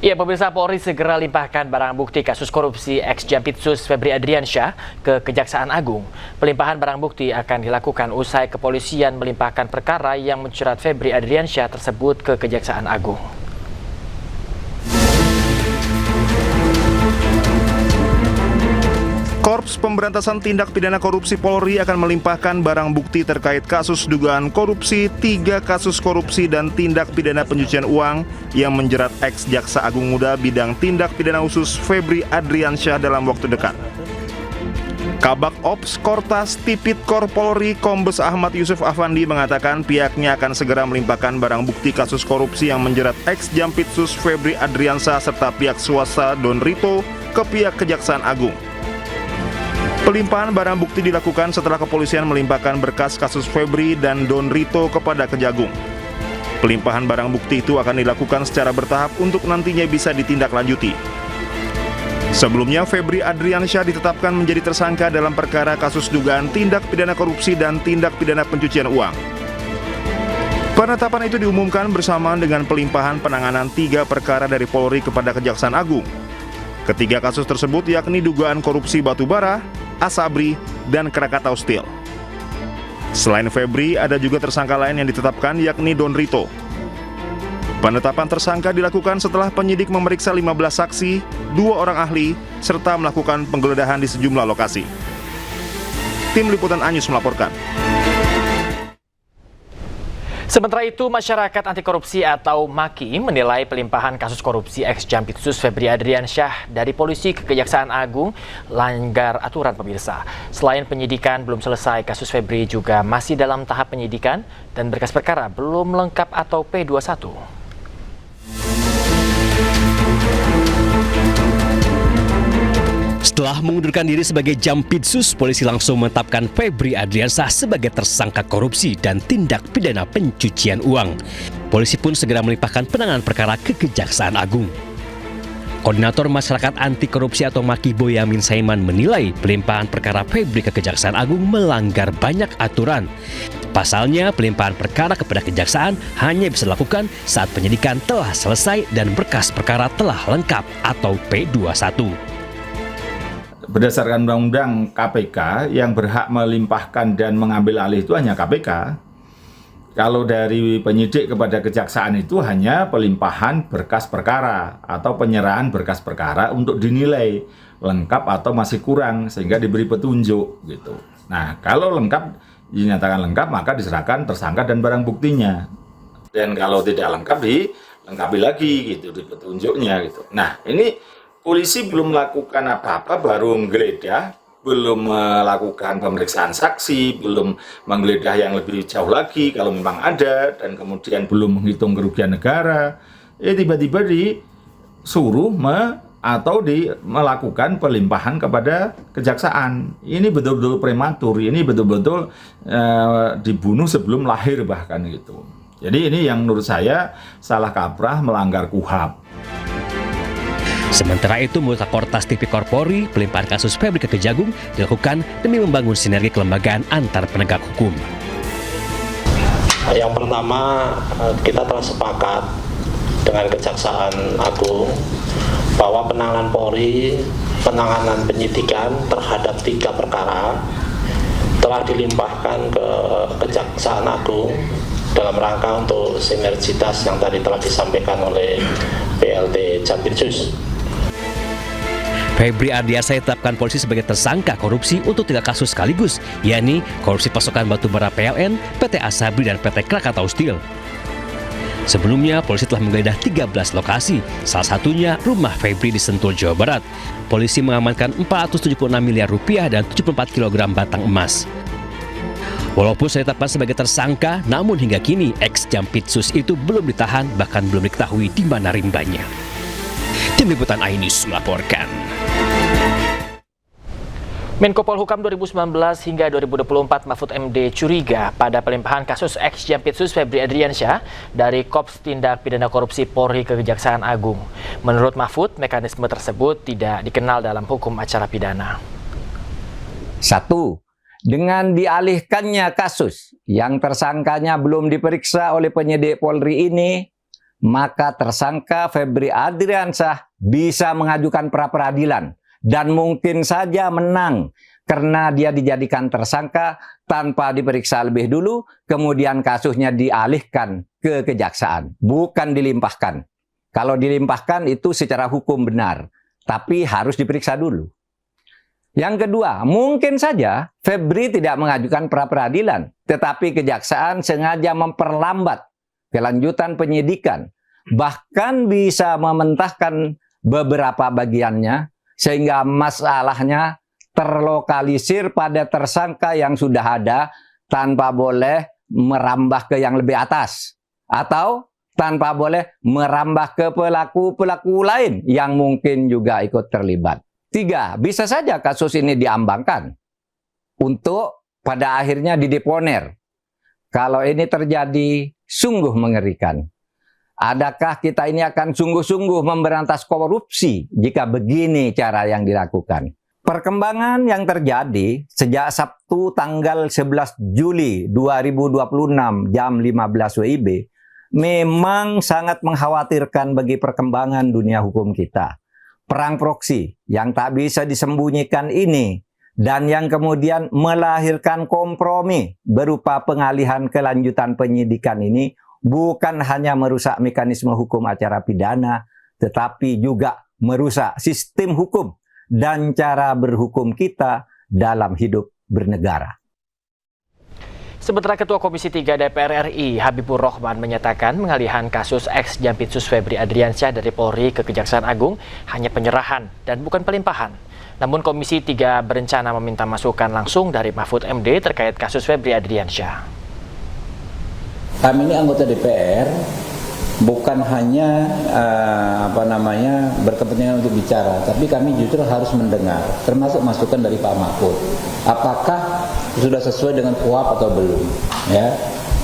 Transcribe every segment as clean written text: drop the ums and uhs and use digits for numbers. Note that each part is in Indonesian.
Ya, pemirsa, Polri segera limpahkan barang bukti kasus korupsi ex-Jampitsus Febri Adriansyah ke Kejaksaan Agung. Pelimpahan barang bukti akan dilakukan usai kepolisian melimpahkan perkara yang menjerat Febri Adriansyah tersebut ke Kejaksaan Agung. Korps Pemberantasan Tindak Pidana Korupsi Polri akan melimpahkan barang bukti terkait kasus dugaan korupsi, 3 kasus korupsi dan tindak pidana pencucian uang yang menjerat ex-Jaksa Agung Muda bidang tindak pidana khusus Febri Adriansyah dalam waktu dekat. Kabak Ops Kortas Tipikor Polri Kombes Ahmad Yusuf Afandi mengatakan pihaknya akan segera melimpahkan barang bukti kasus korupsi yang menjerat ex-Jampitsus Febri Adriansyah serta pihak swasta Don Rito ke pihak Kejaksaan Agung. Pelimpahan barang bukti dilakukan setelah kepolisian melimpahkan berkas kasus Febri dan Don Rito kepada Kejagung. Pelimpahan barang bukti itu akan dilakukan secara bertahap untuk nantinya bisa ditindaklanjuti. Sebelumnya, Febri Adriansyah ditetapkan menjadi tersangka dalam perkara kasus dugaan tindak pidana korupsi dan tindak pidana pencucian uang. Penetapan itu diumumkan bersamaan dengan pelimpahan penanganan 3 perkara dari Polri kepada Kejaksaan Agung. Ketiga kasus tersebut yakni dugaan korupsi batubara, Asabri, dan Krakatau Steel. Selain Febri, ada juga tersangka lain yang ditetapkan yakni Don Rito. Penetapan tersangka dilakukan setelah penyidik memeriksa 15 saksi, 2 orang ahli, serta melakukan penggeledahan di sejumlah lokasi. Tim Liputan Anyus melaporkan. Sementara itu, masyarakat anti korupsi atau MAKI menilai pelimpahan kasus korupsi ex-Jampitsus Febri Adriansyah dari polisi ke Kejaksaan Agung langgar aturan, pemirsa. Selain penyidikan belum selesai, kasus Febri juga masih dalam tahap penyidikan dan berkas perkara belum lengkap atau P21. Setelah mengundurkan diri sebagai Jampitsus, polisi langsung menetapkan Febri Adriansyah sebagai tersangka korupsi dan tindak pidana pencucian uang. Polisi pun segera melimpahkan penanganan perkara ke Kejaksaan Agung. Koordinator Masyarakat Anti Korupsi atau MAKI Boyamin Saiman menilai pelimpahan perkara Febri ke Kejaksaan Agung melanggar banyak aturan. Pasalnya, pelimpahan perkara kepada Kejaksaan hanya bisa dilakukan saat penyidikan telah selesai dan berkas perkara telah lengkap atau P21. Berdasarkan Undang-Undang KPK, yang berhak melimpahkan dan mengambil alih itu hanya KPK. Kalau dari penyidik kepada kejaksaan itu hanya pelimpahan berkas perkara atau penyerahan berkas perkara untuk dinilai lengkap atau masih kurang sehingga diberi petunjuk gitu. Nah, kalau lengkap dinyatakan lengkap maka diserahkan tersangka dan barang buktinya. Dan kalau tidak lengkap dilengkapi lagi gitu di petunjuknya gitu. Nah, ini polisi belum melakukan apa-apa, baru menggeledah, belum melakukan pemeriksaan saksi, belum menggeledah yang lebih jauh lagi kalau memang ada, dan kemudian belum menghitung kerugian negara. Tiba-tiba disuruh melakukan pelimpahan kepada kejaksaan. Ini betul-betul prematur, ini betul-betul dibunuh sebelum lahir bahkan gitu. Jadi ini yang menurut saya salah kaprah, melanggar KUHAP. Sementara itu, menurut Kortas Tipikor Polri, pelimpahan kasus Febri ke Kejagung dilakukan demi membangun sinergi kelembagaan antar penegak hukum. Yang pertama, kita telah sepakat dengan Kejaksaan Agung bahwa penanganan Polri, penanganan penyidikan terhadap 3 perkara telah dilimpahkan ke Kejaksaan Agung dalam rangka untuk sinergitas yang tadi telah disampaikan oleh PLT Jampitsus. Febri Adriansyah ditetapkan polisi sebagai tersangka korupsi untuk 3 kasus sekaligus, yakni korupsi pasokan batubara PLN, PT Asabri, dan PT Krakatau Steel. Sebelumnya, polisi telah menggeledah 13 lokasi, salah satunya rumah Febri di Sentul, Jawa Barat. Polisi mengamankan 476 miliar rupiah dan 74 kg batang emas. Walaupun sudah ditetapkan sebagai tersangka, namun hingga kini ex-Jampitsus itu belum ditahan, bahkan belum diketahui di mana rimbanya. Tim Liputan iNews melaporkan. Menko Polhukam 2019 hingga 2024 Mahfud MD curiga pada pelimpahan kasus ex-Jampitsus Febri Adriansyah dari Korps Tindak Pidana Korupsi Polri ke Kejaksaan Agung. Menurut Mahfud, mekanisme tersebut tidak dikenal dalam hukum acara pidana. 1. Dengan dialihkannya kasus yang tersangkanya belum diperiksa oleh penyidik Polri ini maka tersangka Febri Adriansyah bisa mengajukan pra-peradilan dan mungkin saja menang karena dia dijadikan tersangka tanpa diperiksa lebih dulu, kemudian kasusnya dialihkan ke kejaksaan, bukan dilimpahkan. Kalau dilimpahkan itu secara hukum benar, tapi harus diperiksa dulu. Yang kedua, mungkin saja Febri tidak mengajukan pra-peradilan, tetapi kejaksaan sengaja memperlambat kelanjutan penyidikan, bahkan bisa mementahkan beberapa bagiannya, sehingga masalahnya terlokalisir pada tersangka yang sudah ada tanpa boleh merambah ke yang lebih atas, atau tanpa boleh merambah ke pelaku-pelaku lain yang mungkin juga ikut terlibat. 3, bisa saja kasus ini diambangkan untuk pada akhirnya dideponer. Kalau ini terjadi, sungguh mengerikan. Adakah kita ini akan sungguh-sungguh memberantas korupsi jika begini cara yang dilakukan? Perkembangan yang terjadi sejak Sabtu tanggal 11 Juli 2026 jam 15 WIB memang sangat mengkhawatirkan bagi perkembangan dunia hukum kita. Perang proksi yang tak bisa disembunyikan ini dan yang kemudian melahirkan kompromi berupa pengalihan kelanjutan penyidikan ini bukan hanya merusak mekanisme hukum acara pidana, tetapi juga merusak sistem hukum dan cara berhukum kita dalam hidup bernegara. Sementara Ketua Komisi 3 DPR RI Habibur Rahman menyatakan pengalihan kasus ex-Jampitsus Febri Adriansyah dari Polri ke Kejaksaan Agung hanya penyerahan dan bukan pelimpahan. Namun Komisi 3 berencana meminta masukan langsung dari Mahfud MD terkait kasus Febri Adriansyah. Kami ini anggota DPR bukan hanya berkepentingan untuk bicara, tapi kami justru harus mendengar, termasuk masukan dari Pak Mahfud. Apakah sudah sesuai dengan KUHP atau belum? Ya,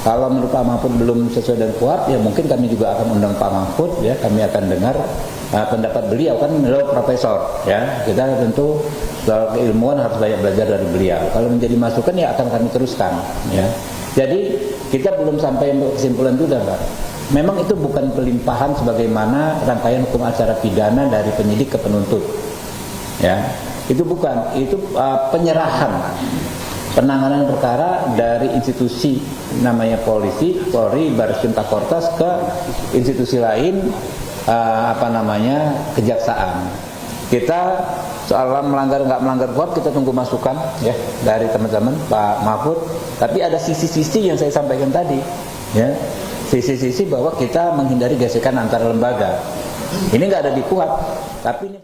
kalau menurut Pak Mahfud belum sesuai dengan KUHP, ya mungkin kami juga akan undang Pak Mahfud. Ya, kami akan dengar pendapat beliau, kan beliau profesor. Ya, kita tentu sebagai ilmuwan harus banyak belajar dari beliau. Kalau menjadi masukan, ya akan kami teruskan. Ya, jadi kita belum sampai kesimpulan itu, Pak. Memang itu bukan pelimpahan sebagaimana rangkaian hukum acara pidana dari penyidik ke penuntut. Ya, itu bukan, itu penyerahan penanganan perkara dari institusi namanya polisi, Polri, Barreskrim Kortas ke institusi lain kejaksaan. Kita soal melanggar nggak melanggar KUHP kita tunggu masukan ya dari teman-teman Pak Mahfud. Tapi ada sisi-sisi yang saya sampaikan tadi, ya. Sisi-sisi bahwa kita menghindari gesekan antar lembaga. Ini nggak ada di KUHP, tapi ini